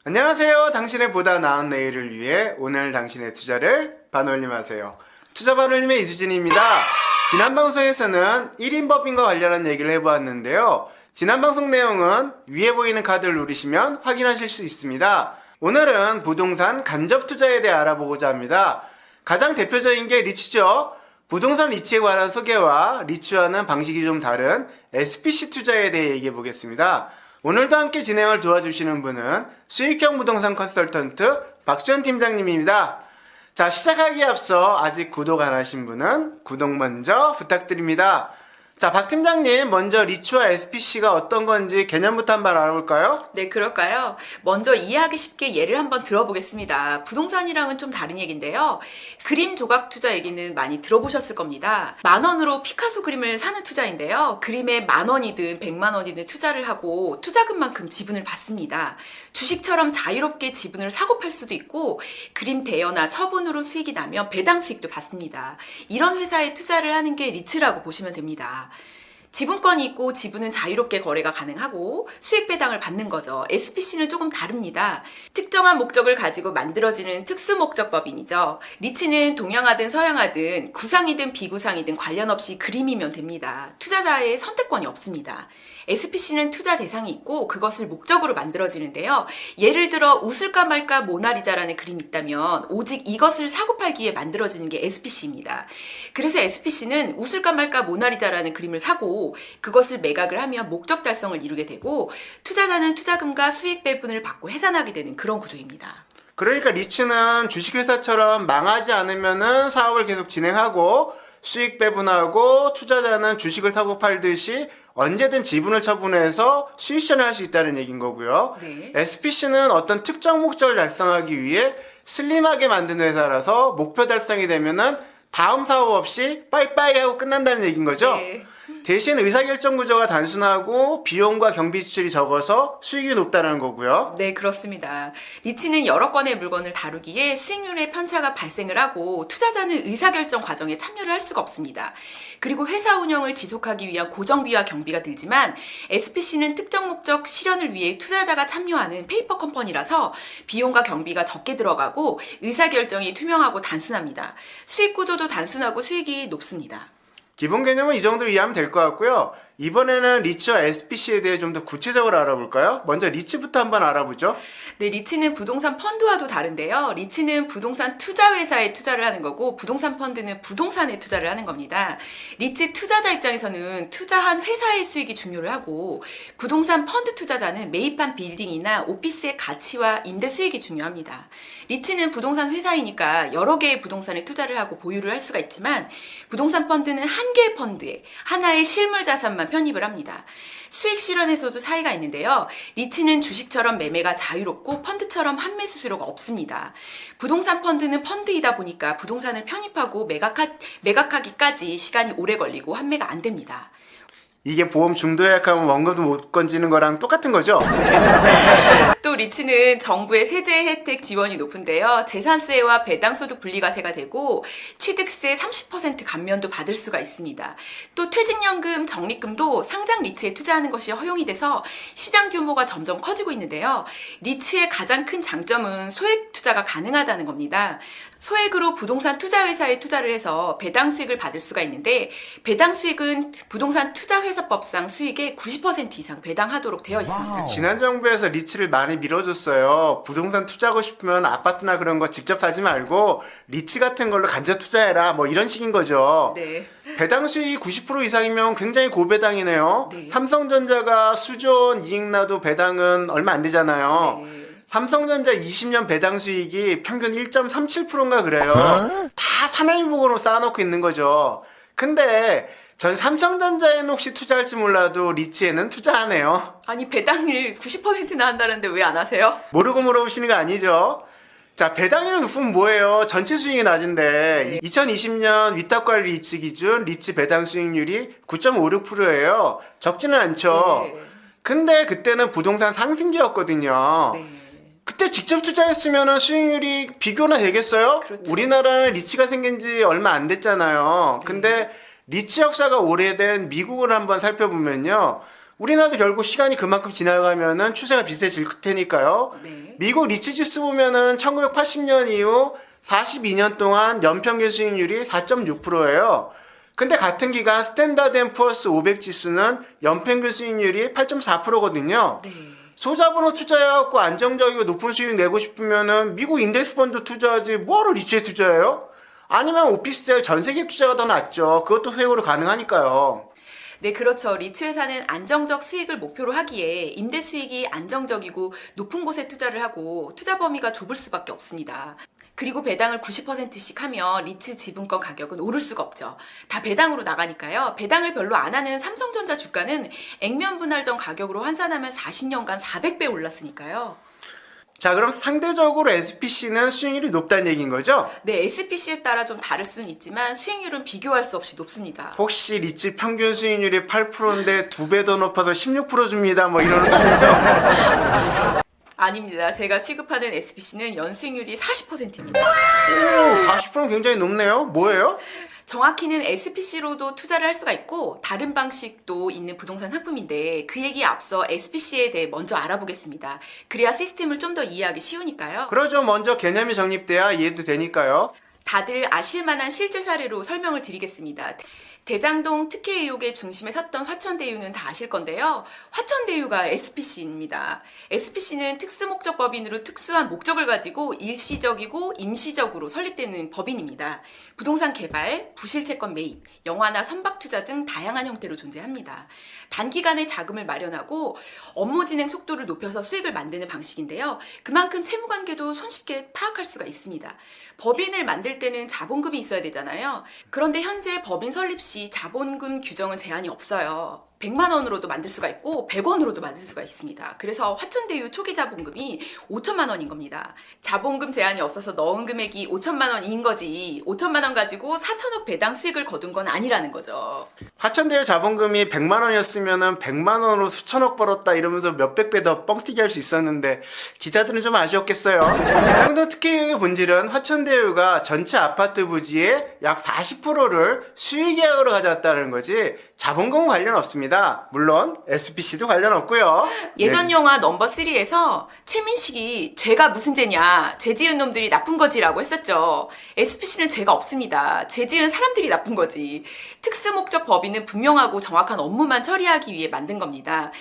안녕하세요. 당신의 보다 나은 내일을 위해 오늘 당신의 투자를 반올림하세요. 투자 반올림의 이수진입니다. 지난 방송에서는 1인 법인과 관련한 얘기를 해보았는데요. 지난 방송 내용은 위에 보이는 카드를 누르시면 확인하실 수 있습니다. 오늘은 부동산 간접 투자에 대해 알아보고자 합니다. 가장 대표적인 게 리츠죠. 부동산 리츠에 관한 소개와 리츠와는 방식이 좀 다른 SPC 투자에 대해 얘기해 보겠습니다. 오늘도 함께 진행을 도와주시는 분은 수익형 부동산 컨설턴트 박지원 팀장님입니다. 자, 시작하기에 앞서 아직 구독 안 하신 분은 구독 먼저 부탁드립니다. 자, 박 팀장님, 먼저 리츠와 SPC가 어떤 건지 개념부터 한번 알아볼까요? 네, 그럴까요? 먼저 이해하기 쉽게 예를 한번 들어보겠습니다. 부동산이랑은 좀 다른 얘기인데요. 그림 조각 투자 얘기는 많이 들어보셨을 겁니다. 10,000원으로 피카소 그림을 사는 투자인데요. 그림에 10,000원이든 1,000,000원이든 투자를 하고 투자금만큼 지분을 받습니다. 주식처럼 자유롭게 지분을 사고 팔 수도 있고 그림 대여나 처분으로 수익이 나면 배당 수익도 받습니다. 이런 회사에 투자를 하는 게 리츠라고 보시면 됩니다. 지분권이 있고 지분은 자유롭게 거래가 가능하고 수익 배당을 받는 거죠. SPC는 조금 다릅니다. 특정한 목적을 가지고 만들어지는 특수목적법인이죠. 리츠는 동양화든 서양화든 구상이든 비구상이든 관련 없이 그림이면 됩니다. 투자자의 선택권이 없습니다. SPC는 투자 대상이 있고 그것을 목적으로 만들어지는데요. 예를 들어 웃을까 말까 모나리자라는 그림이 있다면 오직 이것을 사고 팔기 위해 만들어지는 게 SPC입니다. 그래서 SPC는 웃을까 말까 모나리자라는 그림을 사고 그것을 매각을 하면 목적 달성을 이루게 되고 투자자는 투자금과 수익 배분을 받고 해산하게 되는 그런 구조입니다. 그러니까 리츠는 주식회사처럼 망하지 않으면은 사업을 계속 진행하고 수익 배분하고 투자자는 주식을 사고 팔듯이 언제든 지분을 처분해서 수익 실현할 수 있다는 얘기인 거고요. 네. SPC는 어떤 특정 목적을 달성하기 위해 슬림하게 만든 회사라서 목표 달성이 되면은 다음 사업 없이 빠이빠이 하고 끝난다는 얘기인 거죠. 네. 대신 의사결정 구조가 단순하고 비용과 경비 지출이 적어서 수익이 높다는 거고요. 네, 그렇습니다. 리츠는 여러 건의 물건을 다루기에 수익률의 편차가 발생을 하고 투자자는 의사결정 과정에 참여를 할 수가 없습니다. 그리고 회사 운영을 지속하기 위한 고정비와 경비가 들지만 SPC는 특정 목적 실현을 위해 투자자가 참여하는 페이퍼 컴퍼니라서 비용과 경비가 적게 들어가고 의사결정이 투명하고 단순합니다. 수익 구조도 단순하고 수익이 높습니다. 기본 개념은 이 정도로 이해하면 될 것 같고요. 이번에는 리츠와 SPC에 대해 좀 더 구체적으로 알아볼까요? 먼저 리츠부터 한번 알아보죠. 네, 리츠는 부동산 펀드와도 다른데요. 리츠는 부동산 투자 회사에 투자를 하는 거고 부동산 펀드는 부동산에 투자를 하는 겁니다. 리츠 투자자 입장에서는 투자한 회사의 수익이 중요를 하고 부동산 펀드 투자자는 매입한 빌딩이나 오피스의 가치와 임대 수익이 중요합니다. 리츠는 부동산 회사이니까 여러 개의 부동산에 투자를 하고 보유를 할 수가 있지만 부동산 펀드는 한 개의 펀드에 하나의 실물 자산만 편입을 합니다. 수익 실현에서도 차이가 있는데요. 리츠는 주식처럼 매매가 자유롭고 펀드처럼 환매 수수료가 없습니다. 부동산 펀드는 펀드이다 보니까 부동산을 편입하고 매각하기까지 시간이 오래 걸리고 환매가 안 됩니다. 이게 보험 중도 예약하면 원금도 못 건지는 거랑 똑같은 거죠? 또 리츠는 정부의 세제 혜택 지원이 높은데요. 재산세와 배당소득 분리과세가 되고 취득세 30% 감면도 받을 수가 있습니다. 또 퇴직연금, 적립금도 상장 리츠에 투자하는 것이 허용이 돼서 시장 규모가 점점 커지고 있는데요. 리츠의 가장 큰 장점은 소액 투자가 가능하다는 겁니다. 소액으로 부동산 투자회사에 투자를 해서 배당 수익을 받을 수가 있는데 배당 수익은 부동산 투자회사법상 수익의 90% 이상 배당하도록 되어 있습니다. 지난 정부에서 리츠를 많이 밀어줬어요. 부동산 투자하고 싶으면 아파트나 그런 거 직접 사지 말고 리츠 같은 걸로 간접 투자해라. 뭐 이런 식인 거죠. 네. 배당 수익이 90% 이상이면 굉장히 고배당이네요. 네. 삼성전자가 수조원 이익 나도 배당은 얼마 안 되잖아요. 네. 삼성전자 20년 배당 수익이 평균 1.37%인가 그래요. 다 사나이복으로 쌓아놓고 있는 거죠. 근데 전 삼성전자에는 혹시 투자할지 몰라도 리츠에는 투자하네요. 아니 배당률 90%나 한다는데 왜 안 하세요? 모르고 물어보시는 거 아니죠? 자, 배당률이 높으면 뭐예요? 전체 수익이 낮은데 2020년 위탁관리 리츠 기준 리츠 배당 수익률이 9.56%예요. 적지는 않죠. 네. 근데 그때는 부동산 상승기였거든요. 네. 그때 직접 투자했으면 수익률이 비교나 되겠어요? 그렇죠. 우리나라는 리츠가 생긴 지 얼마 안 됐잖아요. 네. 근데 리츠 역사가 오래된 미국을 한번 살펴보면요. 우리나라도 결국 시간이 그만큼 지나가면은 추세가 비슷해질 테니까요. 네. 미국 리츠지수 보면은 1980년 이후 42년 동안 연평균 수익률이 4.6%예요. 근데 같은 기간 스탠다드 앤 푸어스 500 지수는 연평균 수익률이 8.4%거든요. 네. 소자본으로 투자해갖고 안정적이고 높은 수익 내고 싶으면은 미국 인덱스 펀드 투자하지 뭐하러 리츠에 투자해요? 아니면 오피스텔 전세계 투자가 더 낫죠. 그것도 회고로 가능하니까요. 네, 그렇죠. 리츠 회사는 안정적 수익을 목표로 하기에 임대 수익이 안정적이고 높은 곳에 투자를 하고 투자 범위가 좁을 수밖에 없습니다. 그리고 배당을 90%씩 하면 리츠 지분권 가격은 오를 수가 없죠. 다 배당으로 나가니까요. 배당을 별로 안 하는 삼성전자 주가는 액면 분할전 가격으로 환산하면 40년간 400배 올랐으니까요. 자, 그럼 상대적으로 SPC는 수익률이 높다는 얘기인 거죠? 네, SPC에 따라 좀 다를 수는 있지만 수익률은 비교할 수 없이 높습니다. 혹시 리츠 평균 수익률이 8%인데 2배 더 높아서 16% 줍니다. 뭐 이러는 거 아니죠? 아닙니다. 제가 취급하는 SPC는 연수익률이 40%입니다. 오, 40%는 굉장히 높네요. 뭐예요? 정확히는 SPC로도 투자를 할 수가 있고 다른 방식도 있는 부동산 상품인데 그 얘기에 앞서 SPC에 대해 먼저 알아보겠습니다. 그래야 시스템을 좀 더 이해하기 쉬우니까요. 그러죠. 먼저 개념이 정립돼야 이해도 되니까요. 다들 아실만한 실제 사례로 설명을 드리겠습니다. 대장동 특혜 의혹의 중심에 섰던 화천대유는 다 아실 건데요. 화천대유가 SPC입니다. SPC는 특수목적법인으로 특수한 목적을 가지고 일시적이고 임시적으로 설립되는 법인입니다. 부동산 개발, 부실채권 매입, 영화나 선박투자 등 다양한 형태로 존재합니다. 단기간에 자금을 마련하고 업무 진행 속도를 높여서 수익을 만드는 방식인데요. 그만큼 채무관계도 손쉽게 파악할 수가 있습니다. 법인을 만들 때는 자본금이 있어야 되잖아요. 그런데 현재 법인 설립 시 자본금 규정은 제한이 없어요. 100만 원으로도 만들 수가 있고 100원으로도 만들 수가 있습니다. 그래서 화천대유 초기 자본금이 5천만 원인 겁니다. 자본금 제한이 없어서 넣은 금액이 5천만 원인 거지 5천만 원 가지고 4천억 배당 수익을 거둔 건 아니라는 거죠. 화천대유 자본금이 100만 원이었으면은 100만 원으로 수천억 벌었다 이러면서 몇백 배 더 뻥튀기 할 수 있었는데 기자들은 좀 아쉬웠겠어요. 대장동 특혜의 본질은 화천대유가 전체 아파트 부지의 약 40%를 수익계약으로 가져왔다는 거지 자본금 관련 없습니다. 물론 SPC도 관련 없고요. 예전 네. 영화 넘버 3에서 최민식이 죄가 무슨 죄냐, 죄 지은 놈들이 나쁜 거지라고 했었죠. SPC는 죄가 없습니다. 죄 지은 사람들이 나쁜 거지. 특수목적 법인은 분명하고 정확한 업무만 처리하기 위해 만든 겁니다.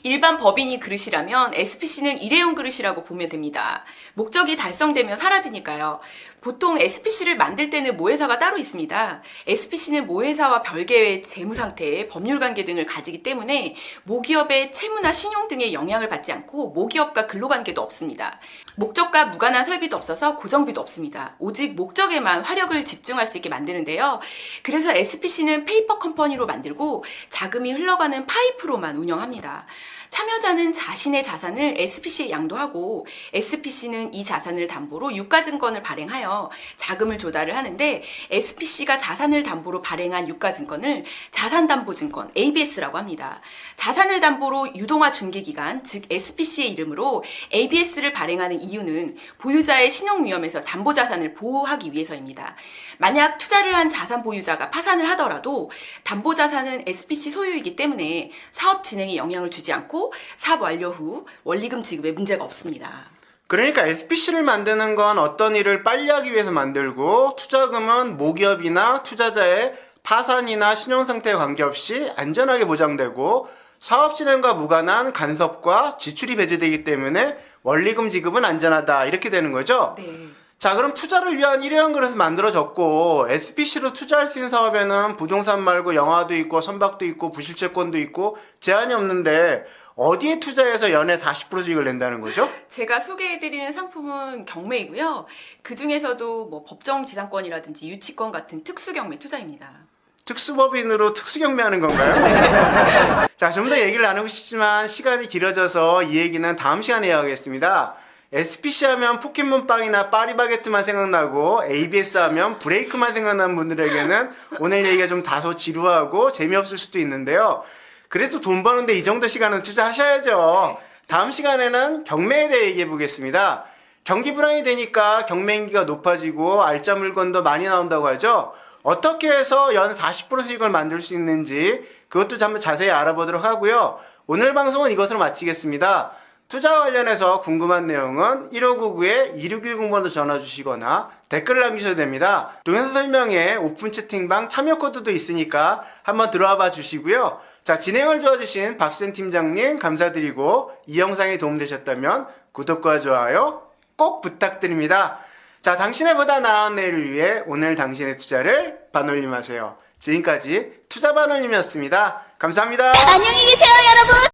일반 법인이 그릇이라면 SPC는 일회용 그릇이라고 보면 됩니다. 목적이 달성되면 사라지니까요. 보통 SPC를 만들 때는 모회사가 따로 있습니다. SPC는 모회사와 별개의 재무상태, 법률관계 등을 가지기 때문에 모기업의 채무나 신용 등의 영향을 받지 않고 모기업과 근로관계도 없습니다. 목적과 무관한 설비도 없어서 고정비도 없습니다. 오직 목적에만 화력을 집중할 수 있게 만드는데요. 그래서 SPC는 페이퍼 컴퍼니로 만들고 자금이 흘러가는 파이프로만 운영합니다. 참여자는 자신의 자산을 SPC에 양도하고 SPC는 이 자산을 담보로 유가증권을 발행하여 자금을 조달을 하는데 SPC가 자산을 담보로 발행한 유가증권을 자산담보증권 ABS라고 합니다. 자산을 담보로 유동화 중개기관 즉 SPC의 이름으로 ABS를 발행하는 이유는 보유자의 신용위험에서 담보자산을 보호하기 위해서입니다. 만약 투자를 한 자산 보유자가 파산을 하더라도 담보자산은 SPC 소유이기 때문에 사업 진행에 영향을 주지 않고 사업 완료 후 원리금 지급에 문제가 없습니다. 그러니까 SPC를 만드는 건 어떤 일을 빨리 하기 위해서 만들고 투자금은 모기업이나 투자자의 파산이나 신용상태에 관계없이 안전하게 보장되고 사업 진행과 무관한 간섭과 지출이 배제되기 때문에 원리금 지급은 안전하다 이렇게 되는 거죠? 네. 자, 그럼 투자를 위한 일회용 그릇을 만들어졌고 SPC로 투자할 수 있는 사업에는 부동산 말고 영화도 있고 선박도 있고 부실채권도 있고 제한이 없는데 어디에 투자해서 연에 40% 수익을 낸다는 거죠? 제가 소개해드리는 상품은 경매이고요. 그 중에서도 뭐 법정지상권이라든지 유치권 같은 특수경매 투자입니다. 특수법인으로 특수경매하는 건가요? 자, 좀 더 얘기를 나누고 싶지만 시간이 길어져서 이 얘기는 다음 시간에 이야기하겠습니다. SPC 하면 포켓몬빵이나 파리바게트만 생각나고 ABS 하면 브레이크만 생각나는 분들에게는 오늘 얘기가 좀 다소 지루하고 재미없을 수도 있는데요. 그래도 돈 버는데 이 정도 시간은 투자하셔야죠. 다음 시간에는 경매에 대해 얘기해 보겠습니다. 경기 불황이 되니까 경매인기가 높아지고 알짜 물건도 많이 나온다고 하죠. 어떻게 해서 연 40% 수익을 만들 수 있는지 그것도 한번 자세히 알아보도록 하고요. 오늘 방송은 이것으로 마치겠습니다. 투자와 관련해서 궁금한 내용은 1599-2610번으로 전화 주시거나 댓글을 남기셔도 됩니다. 동영상 설명에 오픈 채팅방 참여 코드도 있으니까 한번 들어와 봐 주시고요. 자, 진행을 도와주신 박시선 팀장님 감사드리고 이 영상이 도움되셨다면 구독과 좋아요 꼭 부탁드립니다. 자, 당신의 보다 나은 내일을 위해 오늘 당신의 투자를 반올림하세요. 지금까지 투자반올림이었습니다. 감사합니다. 안녕히 계세요, 여러분!